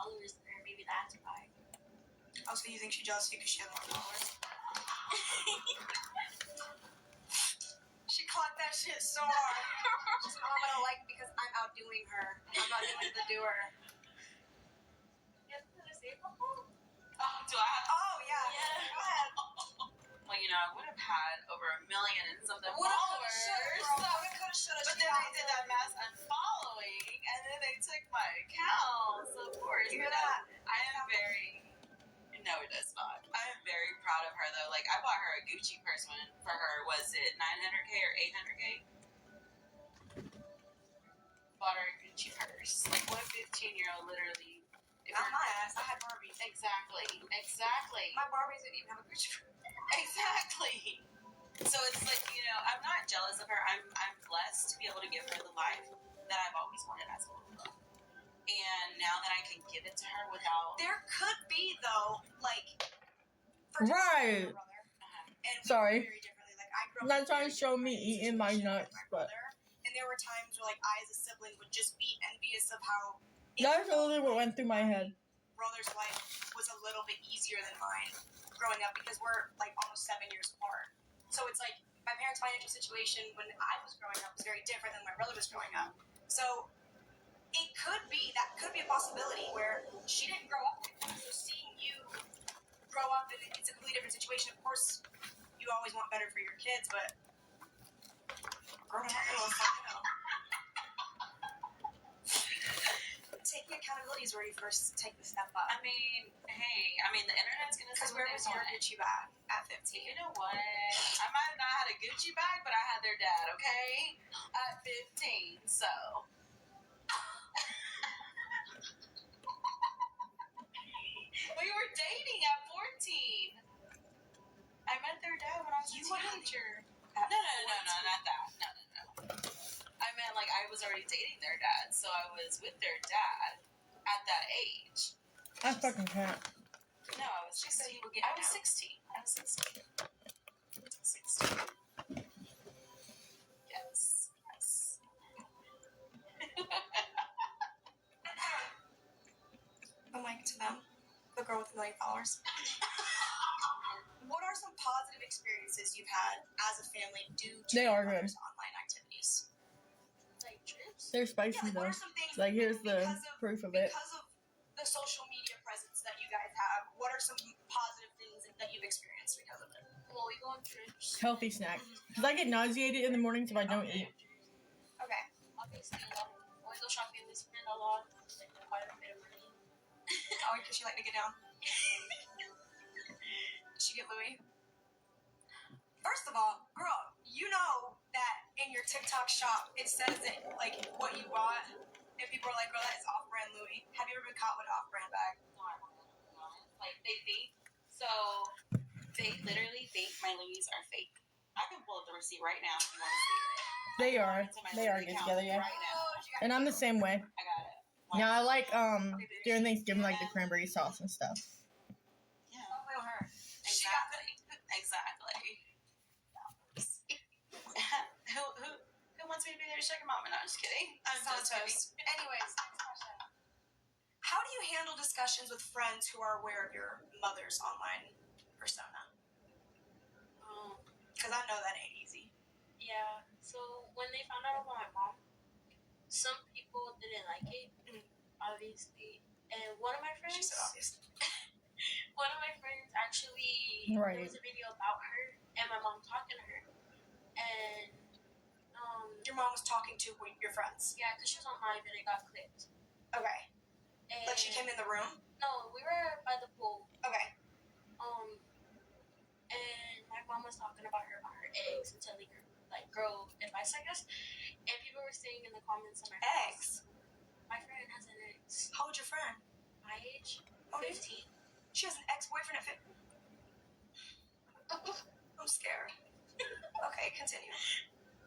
followers there. Maybe that's why. Oh, so you think she's jealous because she has more followers? She caught that shit so hard. She's I'm gonna like because I'm outdoing her. I'm not doing the doer. You have to say something? Do I have? Oh, yeah. Go ahead. Well, you know, I would have had over 1 million and something Woulda, followers. coulda, shoulda, But then I did that mass unfollowing, and then they took my account. So of course, You hear that? I am very. No, it does not. I am very proud of her though. Like I bought her a Gucci purse when for her was it 900K or 800K? Bought her a Gucci purse. Like what 15-year-old literally? Not my ass. I had Barbies. Exactly. My Barbies didn't even have a Gucci purse. Exactly. So it's like, you know, I'm not jealous of her. I'm blessed to be able to give her the life that I've always wanted as a little girl. And now that I can give it to her without... There could be, though, like... Right. And Sorry. very differently. Like, I grew up Not in a trying very to show me different eating my situation nuts, with my but... brother. And there were times where, like, I as a sibling would just be envious of how... That's totally what went through my head. Brother's life was a little bit easier than mine growing up because we're, like, almost 7 years apart. So it's like, my parents' financial situation when I was growing up was very different than my brother was growing up. So... it could be, that could be a possibility where she didn't grow up like that. So seeing you grow up and it's a completely different situation, of course, you always want better for your kids, but girl, taking accountability is where you first take the step up. I mean, hey, the internet's going to say Because where was your Gucci bag at 15? You know what? I might have not had a Gucci bag, but I had their dad, okay? At 15, so... We were dating at 14. I met their dad when I was a teenager. No, not that. No. I meant like I was already dating their dad, so I was with their dad at that age. I fucking can't. No, I was 16. I was 16. 16. Yes. I'm like to them, the girl with 1 million followers. What are some positive experiences you've had as a family due to They are your good. mother's online activities? Like trips? They're spicy What though. are some things Like here's the because proof of it. Because of the social media presence that you guys have, what are some positive things that you've experienced because of it? Well, we go on trips. Healthy snack. Because I get nauseated in the mornings if I don't eat. Okay. Obviously, when we go shopping, we spend a lot, like quite a bit of money. Oh, because you like to get down. Did she get Louis? First of all, girl, you know that in your TikTok shop, it says that, like, what you bought, and people are like, girl, that is off-brand Louis. Have you ever been caught with an off-brand bag? No. Like, they think, so they literally think my Louis are fake. I can pull up the receipt right now if you want to see it. They are. It's in my They are Louis good account together, yeah. Right now. And I'm the same way. I got it. Yeah, I like during Thanksgiving like the cranberry sauce and stuff. Yeah. Oh, wait on her. Exactly. Who wants me to be there to check him out? No, I'm just kidding. I'm just kidding. Anyways, next question. How do you handle discussions with friends who are aware of your mother's online persona? Because I know that ain't easy. Yeah, so when they found out about my mom, some people didn't like it, obviously. And one of my friends... She said obviously. One of my friends actually... Right. There was a video about her and my mom talking to her. And... Your mom was talking to your friends? Yeah, because she was on live and it got clipped. Okay. And Like she came in the room? No, we were by the pool. Okay. And my mom was talking about her eggs and telling her, like, girl advice, I guess. And people were saying in the comments on my Eggs? My friend has an ex. How old's your friend? My age? Oh, 15. She has an ex-boyfriend at 15? I'm scared. Okay, continue.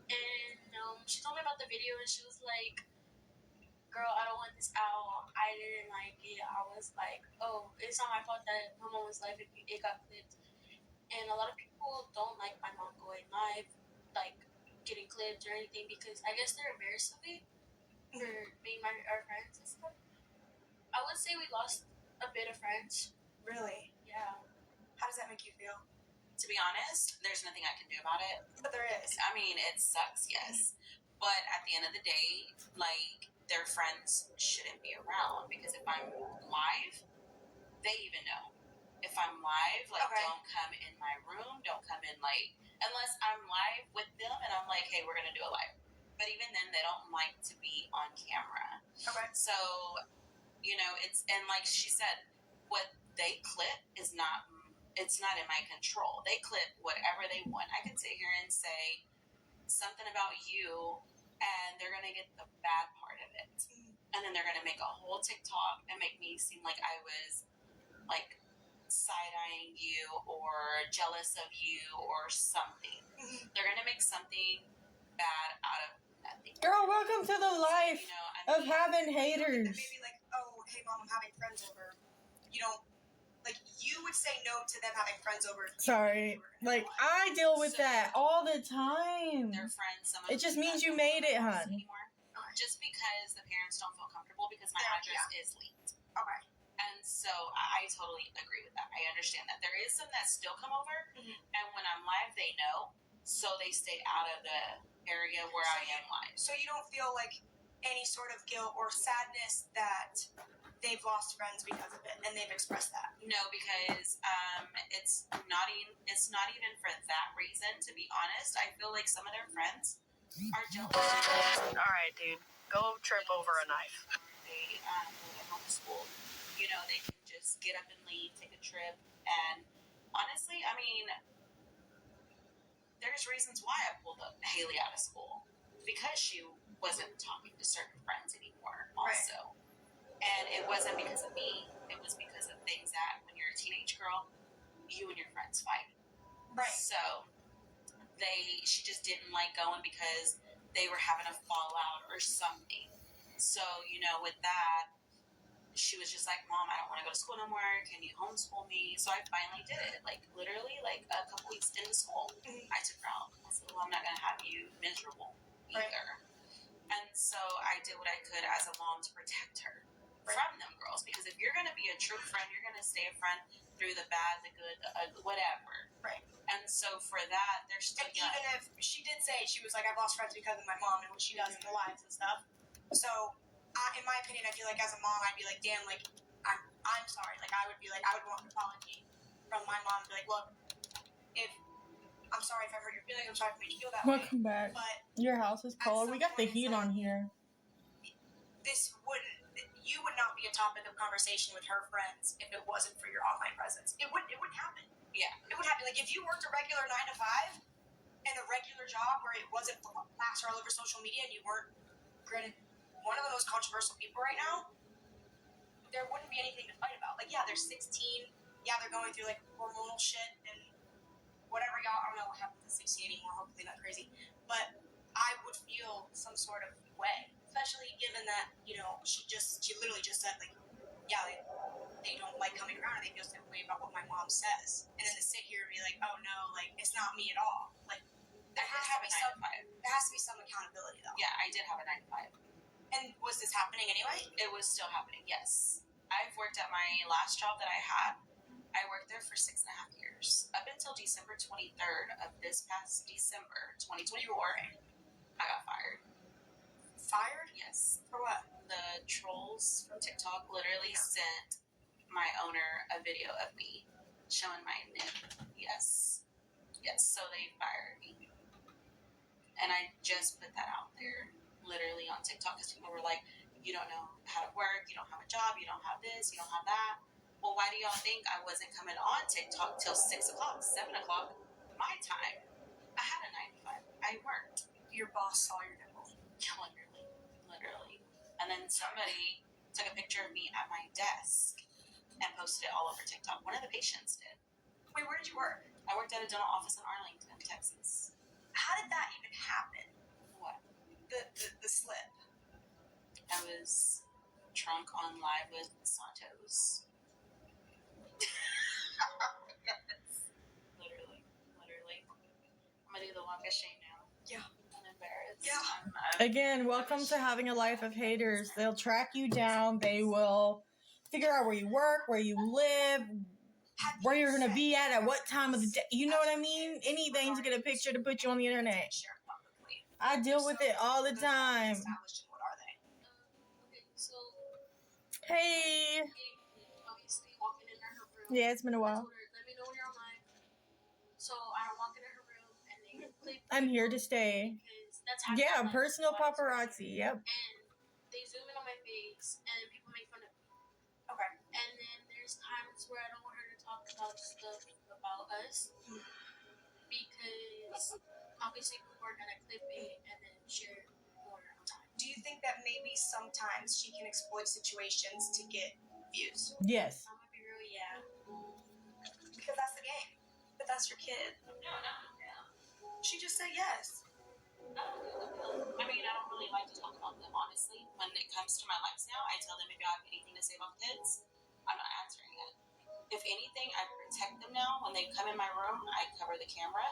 And she told me about the video and she was like, girl, I don't want this out. I didn't like it. I was like, oh, it's not my fault that my mom was live. It got clipped. And a lot of people don't like my mom going live, like getting clipped or anything, because I guess they're embarrassed of it for being our friends and stuff. I would would say we lost a bit of friends. Really? Yeah. How does that make you feel? To be honest, there's nothing I can do about it. But there is. I mean, it sucks, yes. But at the end of the day, like, their friends shouldn't be around because if I'm live, they even know. If I'm live, like, Okay. don't come in my room, don't come in, like, unless I'm live with them and I'm like, hey, we're going to do a live. But even then, they don't like to be on camera. Okay. So, you know, it's, and like she said, what they clip is not, it's not in my control. They clip whatever they want. I can sit here and say something about you and they're going to get the bad part of it. And then they're going to make a whole TikTok and make me seem like I was like side-eyeing you or jealous of you or something. They're going to make something bad out of nothing. Girl, welcome to the life You know, I of mean, having haters. Maybe like, oh, hey mom, I'm having friends over. You don't, like, you would say no to them having friends over. Sorry. Like, I deal with that all the time. their friends, some of It just them means you don't made it, want us hun. anymore. Just because the parents don't feel comfortable because my Yeah, address is leaked. Okay. And so I totally agree with that. I understand that. There is some that still come over, and when I'm live, they know, so they stay out of the area where I am live. So you don't feel like any sort of guilt or sadness that they've lost friends because of it, and they've expressed that. No, because it's not even for that reason. To be honest, I feel like some of their friends are jealous. All right, dude. Go trip over a knife. They go to homeschool. You know, they can just get up and leave, take a trip, and honestly, I mean, there's reasons why I pulled up Haley out of school because she wasn't talking to certain friends anymore. Also, and it wasn't because of me. It was because of things that when you're a teenage girl, you and your friends fight. Right. So she just didn't like going because they were having a fallout or something. So, you know, with that, she was just like, Mom, I don't want to go to school no more. Can you homeschool me? So I finally did it. Like, literally, like, a couple weeks into school, I took her out. I said, well, I'm not going to have you miserable either. And so I did what I could as a mom to protect her from them girls. Because if you're going to be a true friend, you're going to stay a friend through the bad, the good, the ugly, whatever. Right. And so for that, there's still And even if she did say, she was like, I've lost friends because of my mom and what she does in the lives and stuff. So, in my opinion, I feel like as a mom, I'd be like, damn, like, I'm sorry. Like, I would be like, I would want an apology from my mom and be like, look, I'm sorry if I hurt your feelings. I'm sorry if I made you feel that way. Welcome back. But Your house is cold. We got the heat on here. you would not be a topic of conversation with her friends if it wasn't for your online presence. It wouldn't happen. Yeah. It would happen. Like, if you worked a regular 9 to 5 and a regular job where it wasn't plastered all over social media and you weren't, granted, one of the most controversial people right now, there wouldn't be anything to fight about. Like, yeah, they're 16. Yeah, they're going through, like, hormonal shit and whatever. Y'all, I don't know what happens at 16 anymore. Hopefully not crazy. But I would feel some sort of way, especially given that, you know, she literally just said, like, yeah, they don't like coming around and they feel some way about what my mom says. And then to sit here and be like, oh no, like, it's not me at all. Like, there has to be some accountability, though. Yeah, I did have a 9 to 5. And was this happening anyway? It was still happening, yes. I've worked at my last job that I had. I worked there for 6.5 years. Up until December 23rd of this past December, 2024, I got fired. Fired? Yes. For what? The trolls from TikTok literally sent my owner a video of me showing my nip. Yes. Yes, so they fired me. And I just put that out there, literally on TikTok, because people were like, you don't know how to work, you don't have a job, you don't have this, you don't have that. Well, why do y'all think I wasn't coming on TikTok till 6 o'clock, 7 o'clock, my time? I had a 9 to 5. I worked. Your boss saw your nipple. Literally. And then somebody took a picture of me at my desk and posted it all over TikTok. One of the patients did. Wait, where did you work? I worked at a dental office in Arlington, Texas. How did that even happen? What? The slip. I was drunk on Live with Santos. Yes. Literally. I'm gonna do the walk of shame now. Yeah. I'm embarrassed. Yeah. I'm Again, welcome to having a life of haters. They'll track you down. They will figure out where you work, where you live, where you're gonna be at what time of the day. You know what I mean? Anything to get a picture to put you on the internet. Share publicly. I deal with it all the time. Established, and what are they? Okay, so Hey. obviously walking in her room. Yeah, it's been a I while. told her, let me know when you're online. So I don't walk into her room and they clip I'm here to stay. because that's how Yeah, personal paparazzi. Yep. and they zoom in on my face and people make fun of me. Okay. And then there's times where I don't want her to talk about stuff about us because obviously people are gonna clip it and then share it more time. Do you think that maybe sometimes she can exploit situations to get views? Yes. I'm gonna be real, yeah. Because that's the game. But that's your kid. No, not yeah. She just said yes. I mean, I don't really like to talk about them, honestly. When it comes to my lives now, I tell them if you have anything to say about kids, I'm not answering it. If anything, I protect them now. When they come in my room, I cover the camera.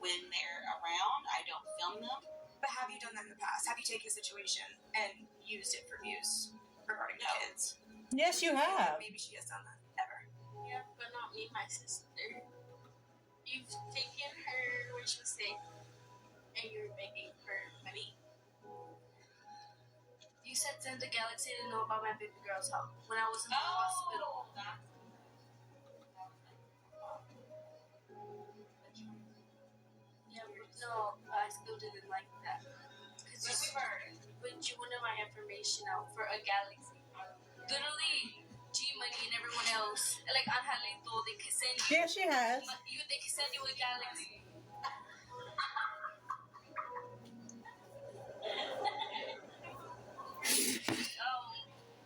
When they're around, I don't film them. But have you done that in the past? Have you taken a situation and used it for views regarding No. kids? Yes, you have. Maybe she has done that. Ever. Yeah, but not me, my sister. You've taken her when she was sick and you're begging for money. You said send the Galaxy to know about my baby girl's health when I was in the hospital. Yeah, but no, I still didn't like that. But you wanted my information out for a Galaxy. Literally, G Money and everyone else, like Angelito, they can send you. Yeah, she has. They can send you a Galaxy.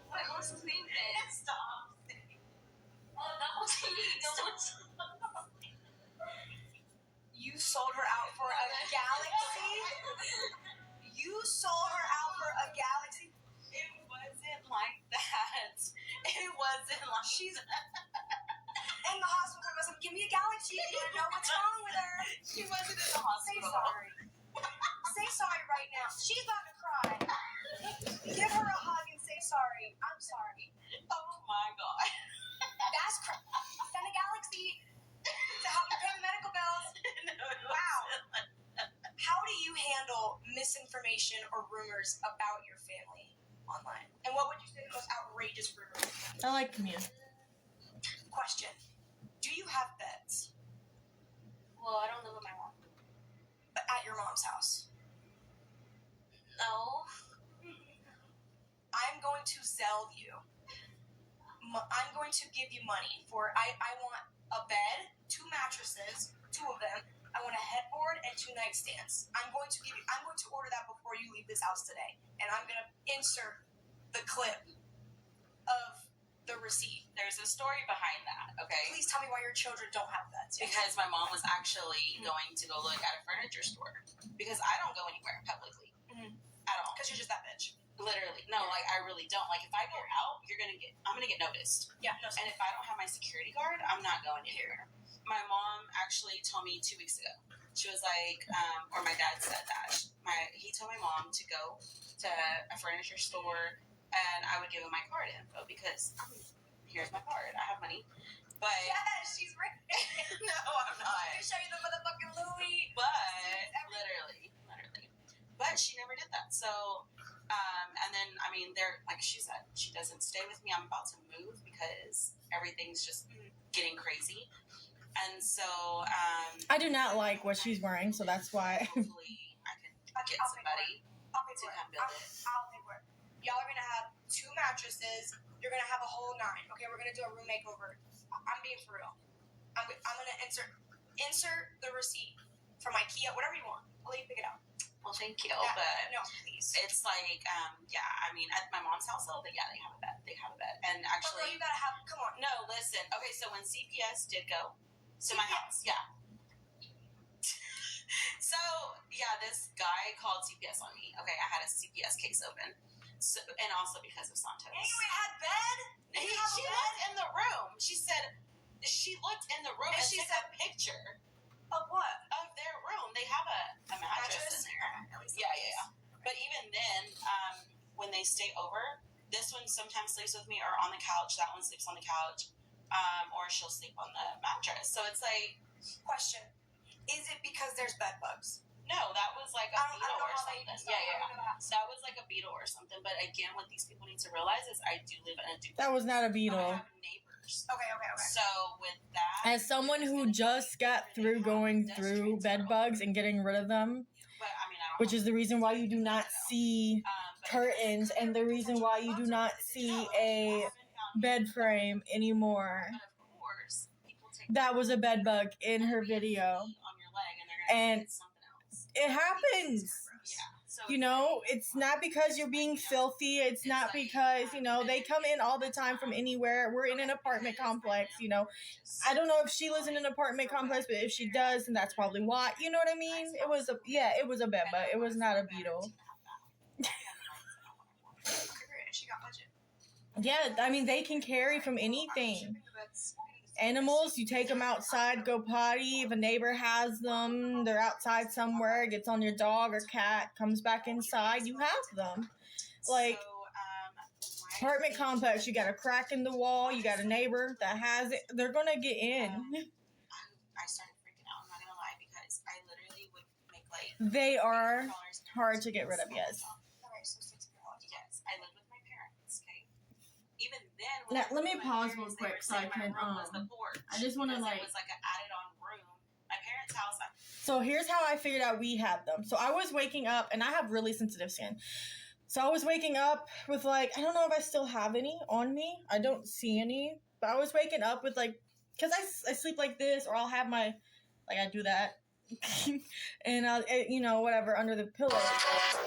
What was his name then? Stop. Oh, that was me. You sold her out for a galaxy? You sold her out for a galaxy? It wasn't like that. It wasn't like She's in the hospital. Goes, give me a galaxy. You don't know what's wrong with her. She wasn't in the Say hospital. sorry. Say sorry right now. She's about to cry. Give her a hug and say sorry. I'm sorry. Oh my god. That's send a galaxy to help me pay the medical bills. Wow. How do you handle misinformation or rumors about your family online? And what would you say the most outrageous rumor is? I like Camille. Question. Do you have beds Well, I don't live with my mom. at your mom's house? No. I'm going to Zelle you. I'm going to give you money for, I want a bed, 2 mattresses, 2 of them. I want a headboard and 2 nightstands. I'm going to order that before you leave this house today. And I'm going to insert the clip of the receipt. There's a story behind that, okay? Please tell me why your children don't have beds. Because my mom was actually going to go look at a furniture store. Because I don't go anywhere publicly. Mhm. At all. Because you're just that bitch. Literally. No, like I really don't. Like if I go out, I'm gonna get noticed. Yeah, no, And if I don't have my security guard, I'm not going anywhere. My mom actually told me 2 weeks ago. She was like, or my dad said that. He told my mom to go to a furniture store and I would give him my card info because here's my card. I have money. But yes, she's right. no, I'm not. Let me show you the motherfucking Louis. But literally. But she never did that. So, and then I mean, like she said, she doesn't stay with me. I'm about to move because everything's just getting crazy. And so, I do not like what she's wearing, so that's why. hopefully I can get somebody I'll pay to for it. come build it. I'll pay for it. Y'all are gonna have 2 mattresses. You're gonna have a whole 9. Okay, we're gonna do a room makeover. I'm being for real. I'm gonna insert the receipt from IKEA, whatever you want. I'll let you pick it out. Well, thank you. Yeah, But no, please. it's like, yeah, I mean, at my mom's household, they have a bed. They have a bed. And But girl, actually, you gotta have. Come on. no, listen. Okay, so when CPS did go to my house, yeah. So, yeah, this guy called CPS on me. Okay, I had a CPS case open. So, and also because of Santos. And you had bed? She You have a bed? looked in the room. She said, she looked in the room And and she took a picture Of what? of their room. They have a mattress in there. At least Yeah. But even then, when they stay over, This one sometimes sleeps with me or on the couch. That one sleeps on the couch. Or she'll sleep on the mattress. So it's like, Question: is it because there's bed bugs? no, that was like a I don't beetle know or how they. something. Yeah. So that was like a beetle or something. But again, what these people need to realize is I do live in a duplex. That was not a I beetle. have neighbors. Okay. So with that, As someone who just got through going through bed bugs and getting rid of them, but I mean, I don't which is the reason why you do not see curtains and the reason why you do not see a bed frame anymore. But of course, people take That was a bed bug in her video. on your leg, and they're gonna And get something else. it happens. Yeah. So You know, it's not because you're being filthy. It's not because, you know, they come in all the time from anywhere. We're in an apartment complex, you know. I don't know if she lives in an apartment complex, but if she does, then that's probably why. You know what I mean? It was a bed bug. It was not a beetle. She got budget. Yeah, I mean, they can carry from anything. Animals, you take them outside, go potty. If a neighbor has them, they're outside somewhere, it gets on your dog or cat, comes back inside, you have them. Like, apartment complex, you got a crack in the wall, you got a neighbor that has it, they're gonna get in. I started freaking out. I'm not gonna lie because I literally would make like They are $50 hard to get rid of, yes. Yes, I lived with my parents. Okay, even then. Now, let me my pause parents, real they quick were so I saying my can, room was the porch I just wanna, because like- it was like an added-on room. My parents' house. So here's how I figured out we had them. So I was waking up, and I have really sensitive skin. So I was waking up with like, I don't know if I still have any on me. I don't see any. But I was waking up with like, because I sleep like this, or I'll have my, like I do that. And I'll, you know, whatever, under the pillow. All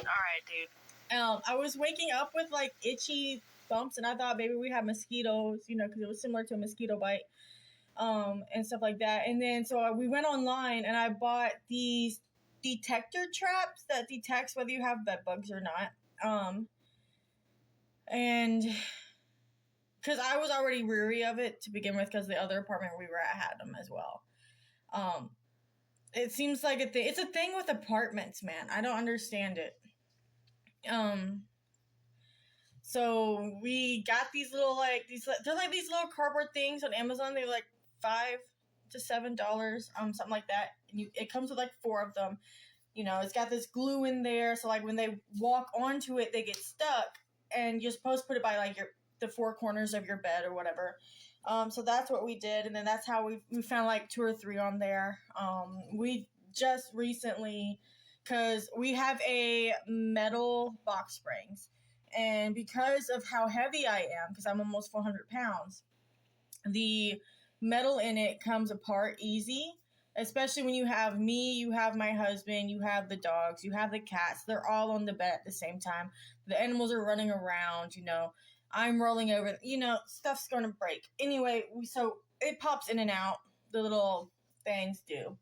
right, dude. I was waking up with like itchy bumps, and I thought maybe we had mosquitoes, you know, because it was similar to a mosquito bite. And stuff like that. And then so we went online and I bought these detector traps that detects whether you have bed bugs or not. And because I was already weary of it to begin with, because the other apartment we were at had them as well. It seems like it's a thing with apartments, man. I don't understand it. So we got these little they're like these little cardboard things on Amazon. They're like $5 to $7, something like that. And it comes with like 4 of them. You know, it's got this glue in there, so like when they walk onto it, they get stuck, and you're supposed to put it by like the 4 corners of your bed or whatever. So that's what we did, and then that's how we found like 2 or 3 on there. We just recently, because we have a metal box springs, and because of how heavy I am, because I'm almost 400 pounds, the metal in it comes apart easy, especially when you have me, you have my husband, you have the dogs, you have the cats. They're all on the bed at the same time. The animals are running around, you know. I'm rolling over, you know, stuff's going to break. Anyway, so it pops in and out, the little things do.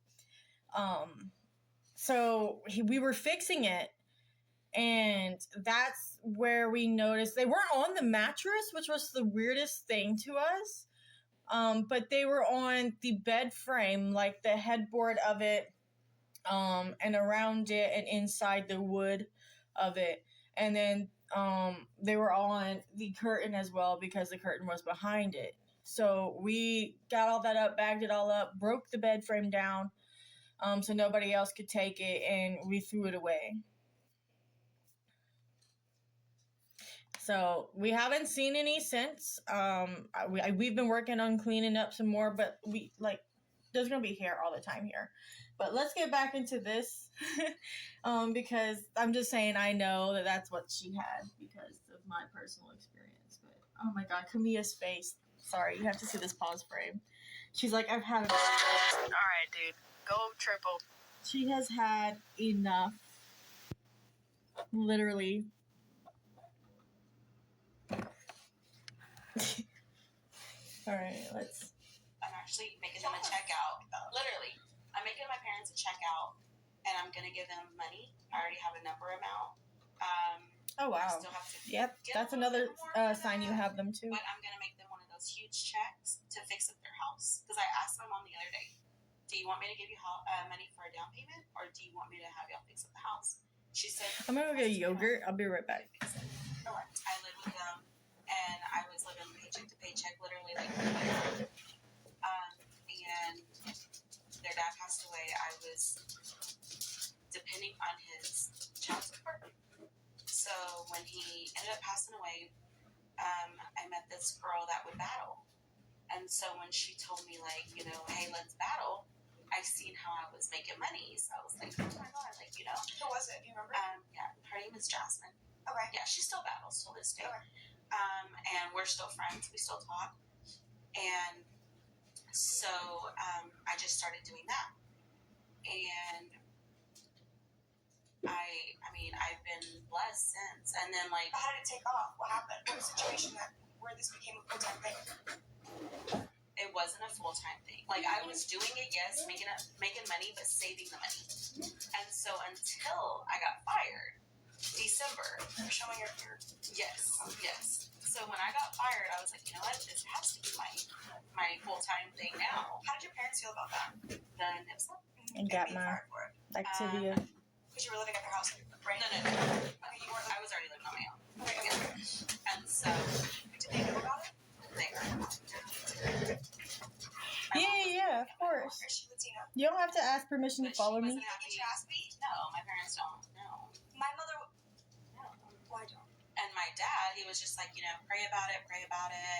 So we were fixing it, and that's where we noticed they weren't on the mattress, which was the weirdest thing to us. But they were on the bed frame, like the headboard of it, and around it and inside the wood of it. And then they were on the curtain as well, because the curtain was behind it. So we got all that up, bagged it all up, broke the bed frame down, so nobody else could take it, and we threw it away. So we haven't seen any since. We've been working on cleaning up some more, but there's gonna be hair all the time here. But let's get back into this, because I'm just saying I know that that's what she had because of my personal experience. But oh my God, Camilla's face. Sorry, you have to see this pause frame. She's like, I've had enough. All right, dude. Go triple. She has had enough. Literally. All right, let's. I'm actually making them a checkout. Literally, I'm making my parents a checkout, and I'm gonna give them money. I already have a number amount. Oh I wow. still have to Yep, get that's a little another bit more for sign you that, have them too. But I'm gonna make them one of those huge checks to fix up their house. Because I asked my mom the other day, "Do you want me to give you money for a down payment, or do you want me to have y'all fix up the house?" She said, I'm gonna go get a yogurt. I'll be right back. I live with them. when I was living paycheck to paycheck, literally like, and their dad passed away. I was depending on his child support. So when he ended up passing away, I met this girl that would battle. And so when she told me, like, you know, hey, let's battle, I seen how I was making money. So I was like, oh my God, like, you know. Who was it? Do you remember? Yeah, her name is Jasmine. Okay. Yeah, she still battles till this day. Okay. And we're still friends. We still talk. And so I just started doing that. And I mean, I've been blessed since. And then, like... How did it take off? What happened? What was the situation where this became a full-time thing? It wasn't a full-time thing. Like, I was doing it, yes, making money, but saving the money. And so until I got fired, December... You're showing your... Yes. So when I got fired, I was like, you know what? This has to be my full-time thing now. How did your parents feel about that? The nip slip? And got being my fired for it? Activia. Because you were living at their house, right? No. Okay, you weren't. I was already living on my own. Okay. And so... Did they know about it? They heard about it. Yeah, of course. Or she Latina? You don't have to ask permission to But she follow me. wasn't happy. Did you ask me? No, my parents don't. No. My mother... No. Why don't? And my dad, he was just like, you know, pray about it.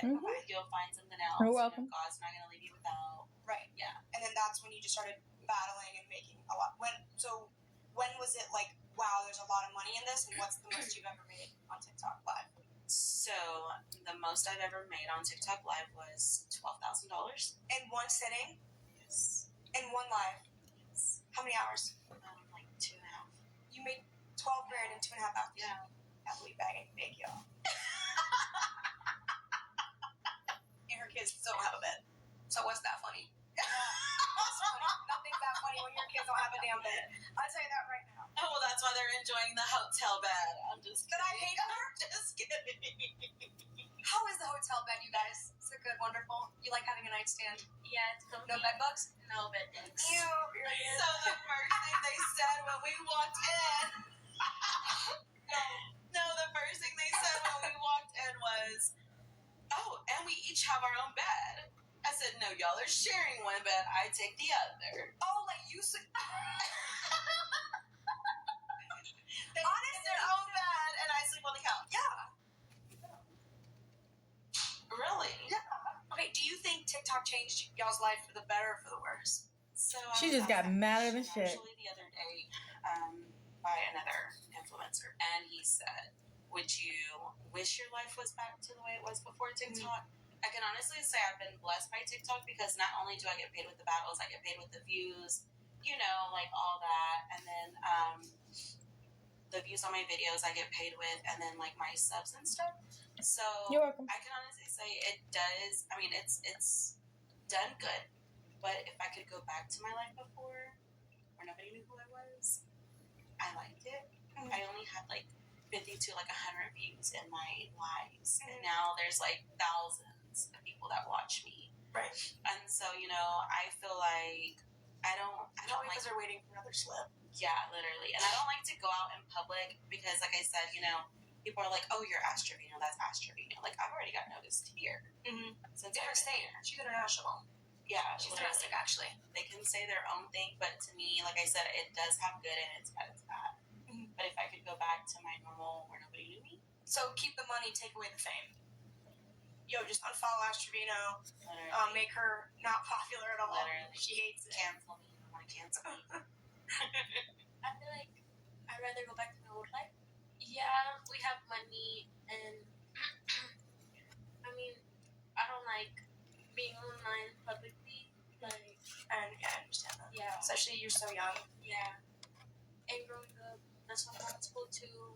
Mhm. You'll find something else. You're You know, welcome. God's not going to leave you without. Right. Yeah. And then that's when you just started battling and making a lot. When was it like, wow, there's a lot of money in this, and what's the most you've ever made on TikTok Live? So the most I've ever made on TikTok Live was $12,000. In one sitting? Yes. In one live? How many hours? Like 2.5. You made 12 grand in 2.5 hours. Yeah. That believe bagging big, y'all. And her kids still don't have a bed. So what's that funny? What's funny? Nothing's that funny when your kids don't have a damn bed. I'll tell you that right now. Oh, well, that's why they're enjoying the hotel bed. I'm just That I hate her? Just kidding. How is the hotel bed, you guys? Is it good, wonderful? You like having a nightstand? Yeah, it's comfy. No bed bugs? No bed bugs. Ew. So the first thing they said when we walked in... No, the first thing they said when we walked in was, oh, and we each have our own bed. I said, no, y'all are sharing one bed. I take the other. Oh, like you said. Honestly, their own bed, and I sleep on the couch. Yeah. Really? Yeah. Okay, do you think TikTok changed y'all's life for the better or for the worse? So She just got madder than shit. Actually, the other day, by another influencer, and he said, "Would you wish your life was back to the way it was before TikTok?" I can honestly say I've been blessed by TikTok because not only do I get paid with the battles, I get paid with the views, you know, like all that, and then the views on my videos I get paid with, and then like my subs and stuff. So You're welcome. I can honestly say it does. I mean, it's done good. But if I could go back to my life before, where nobody knew who I was, I liked it. I only had like 50 to like 100 views in my lives, and now there's like thousands of people that watch me. Right. And so, you know, I feel like I don't like. Because they're waiting for another slip. Yeah, literally. And I don't like to go out in public because, like I said, you know, people are like, oh, you're Astravino, that's Astravino. Like, I've already got noticed here. Mm-hmm. Since Different I've been state. here. She's international. Yeah, She's literally. domestic, actually. They can say their own thing, but to me, like I said, it does have good and it's bad. Mhm. But if I could go back to my normal where nobody knew me, So keep the money, take away the fame. Yo, just unfollow Astravino. literally, Make her not popular at all. Literally. She hates it. cancel me. I want to cancel me. I feel like I'd rather go back to my old life. Yeah, we have money, and I mean, I don't like being online publicly. Like, And yeah, I understand that. yeah, Especially you're so young. yeah. And growing up, that's when I went to school too.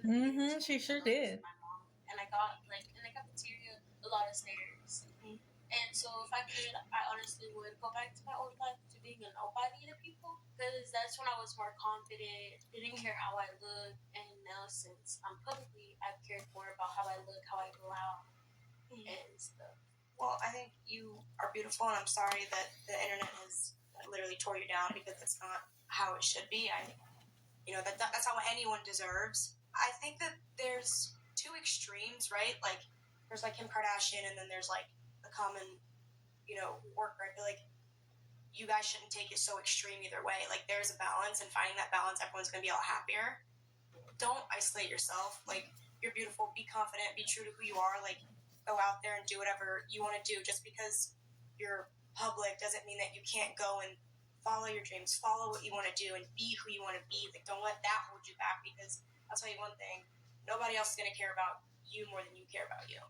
Mhm, she sure did. My mom, and I got like in the cafeteria a lot of stares. Mhm. And so if I could, I honestly would go back to my old life to being a nobody to people, because that's when I was more confident, didn't care how I look, and now since I'm publicly, I've cared more about how I look, how I go out, and stuff. Well, I think you are beautiful, and I'm sorry that the internet has literally tore you down because that's not how it should be. That's not what anyone deserves. I think that there's two extremes, right? Like, there's like Kim Kardashian, and then there's like the common, worker. I feel like you guys shouldn't take it so extreme either way. Like, there's a balance, and finding that balance, everyone's gonna be a lot happier. Don't isolate yourself. Like, you're beautiful. Be confident. Be true to who you are. Like, go out there and do whatever you want to do. Just because you're public doesn't mean that you can't go and follow your dreams, follow what you want to do, and be who you want to be. Like, don't let that hold you back, because I'll tell you one thing, nobody else is going to care about you more than you care about you.